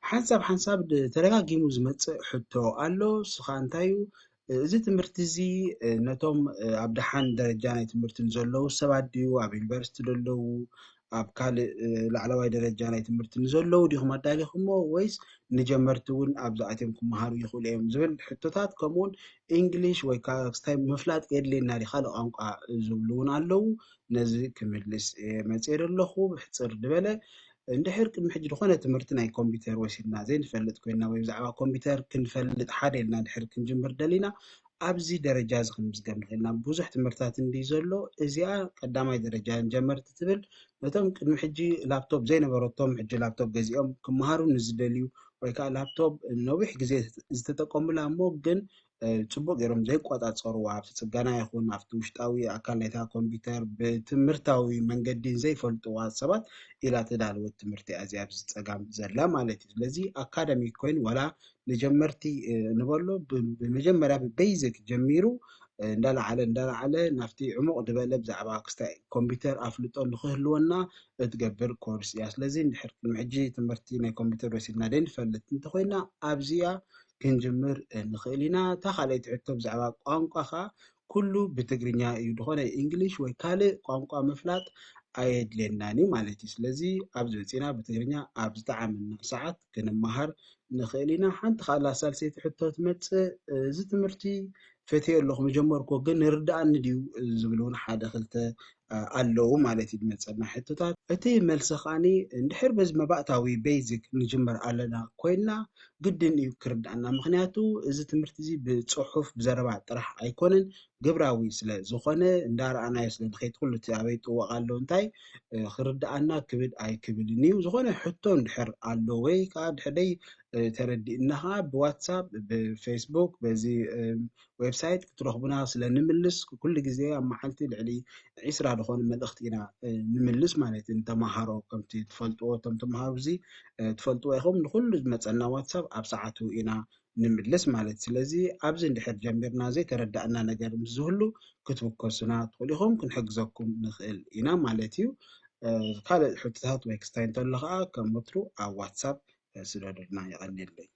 ሓንሳብ ተደጋጊሙ ዝመጽእ ሕቶ ኣሎ ስኻ እንታዩ እዚ ትምህርቲ እዚ ነቶም ኣብ ድሓን ደረጃ ናይ ትምህርትን ዘለዉ ሰባት ድዩ ኣብ ዩኒቨርሲቲ ዘለዉ ኣብ ካልእ ላዕለዋይ ደረጃ ናይ ትምህርቲ ዘለዉ ዲኹም ኣዳሊኹሞ ወይስ ንጀመርቲ እውን ኣብዚ ኣትዮም ክመሃሩ ይኽእሉ እዮም ዝብል ሕቶታት ከምኡውን እንግሊሽ ወይ ከዓ ክስታይ ምፍላጥ የድልየና ዲ ካልእ ቋንቋ ዝብሉ እውን ኣለዉ ነዚ ክምልስ መፂር ኣለኹ ብሕፅር ዝበለ እንድሕር ቅድሚ ሕጂ ዝኾነ ትምህርቲ ናይ ኮምፒውተር ወሲድና ዘይንፈልጥ ኮይና ወይ ብዛዕባ ኮምፒውተር ክንፈልጥ ሓደ ኢልና እንድሕር ክንጅምር ደሊና ኣብዚ ደረጃ እዚ ክንምዝገብ ንኽእልና ብዙሕ ትምህርትታት እንዲ ዘሎ እዚኣ ቀዳማይ ደረጃ ጀመርቲ ትብል ነቶም ቅድሚ ሕጂ ላፕቶፕ ዘይነበረቶም ሕጂ ላፕቶፕ ገዚኦም ክመሃሩ ንዝደልዩ ወይ ከዓ ላፕቶፕ ነዊሕ ግዜ ዝተጠቀሙላ እሞ ግን ጽቡቅ ገይሮም ዘይቆጻጸሩዋ ኣብቲ ጽገና ይኹን ኣብቲ ውሽጣዊ ኣካል ናይታ ኮምፒውተር ብትምህርታዊ መንገዲ ዘይፈልጥዋ ሰባት ኢላ ተዳልወት ትምህርቲ እዚኣ ኣብዚ ፀጋም ዘላ ማለት እዩ ስለዚ ኣካደሚክ ኮይኑ ዋላ ንጀመርቲ ንበሎ ብመጀመርያ ብቤይዚክ ጀሚሩ እንዳለዓለ ናብቲ ዕሙቕ ዝበለ ብዛዕባ ክስታይ ኮምፒውተር ኣፍልጦ ንኽህልወና እትገብር ኮርስ እያ ስለዚ እንድሕር ቅድሚ ሕጂ ትምህርቲ ናይ ኮምፒውተር ወሲድና ደይንፈልጥ እንተኮይና ኣብዚኣ ክንጅምር ንኽእል ኢና እታ ካልአይቲ ሕቶ ብዛዕባ ቋንቋ ኸ ኩሉ ብትግርኛ እዩ ድኾነ እንግሊሽ ወይ ካልእ ቋንቋ ምፍላጥ ኣየድልየናኒ ማለት እዩ ስለዚ ኣብዚ ወፂና ብትግርኛ ኣብ ዝተዓመና ሰዓት ክንመሃር ንኽእል ኢና ሓንቲ ካልእ ሳልሰይቲ ሕቶ ትመጽእ እዚ ትምህርቲ ፈትዮ ኣለኹ መጀመርኮ ግን ይርዳእኒ ድዩ ዝብል እውን ሓደ ክልተ ኣለዉ ማለት እዩ ዝመጸና ሕቶታት እቲ መልሲ ኸዓኒ እንድሕር በዚ መባእታዊ ቤይዚክ ንጅምር ኣለና ኮይና ግድን እዩ ክርዳእና ምክንያቱ እዚ ትምህርቲ እዚ ብጽሑፍ ብዘረባ ጥራሕ ኣይኮነን ግብራዊ ስለ ዝኾነ እንዳረኣናዮ ስለ ንኸይድ ኩሉ እቲ ኣበይ ጥወቕ ኣሎ እንታይ ክርዳእና ክብድ ኣይክብልን እዩ ዝኾነ ሕቶ እንድሕር ኣሎ ወይ ከዓ ድሕደይ ተረዲእና ኸዓ ብዋትሳፕ ብፌስቡክ በዚ ዌብሳይት ክትረኽቡና ስለ ንምልስ ኩሉ ግዜ ኣብ መዓልቲ ልዕሊ 20 ዝኾኑ መልእኽቲ ኢና ንምልስ ማለት እዩ ንተምሃሮ ከምቲ ትፈልጥዎ እቶም ተምሃሮ እዚ ትፈልጥዎ ኢኹም ንኩሉ ዝመፀና ዋትሳፕ ኣብ ሰዓቱ ኢና ንምልስ ማለት ስለዚ ኣብዚ እንድሕር ጀሚርና ዘይተረዳእና ነገር ምስ ዝህሉ ክትውከሱና ትኽእሉ ኢኹም ክንሕግዘኩም ንኽእል ኢና ማለት እዩ ካልእ ሕቶታት ወይ ክስታይ እንተሎ ኸዓ ከም ወትሩ ኣብ ዋትሳፕ ስደዱልና ይቐኒለይ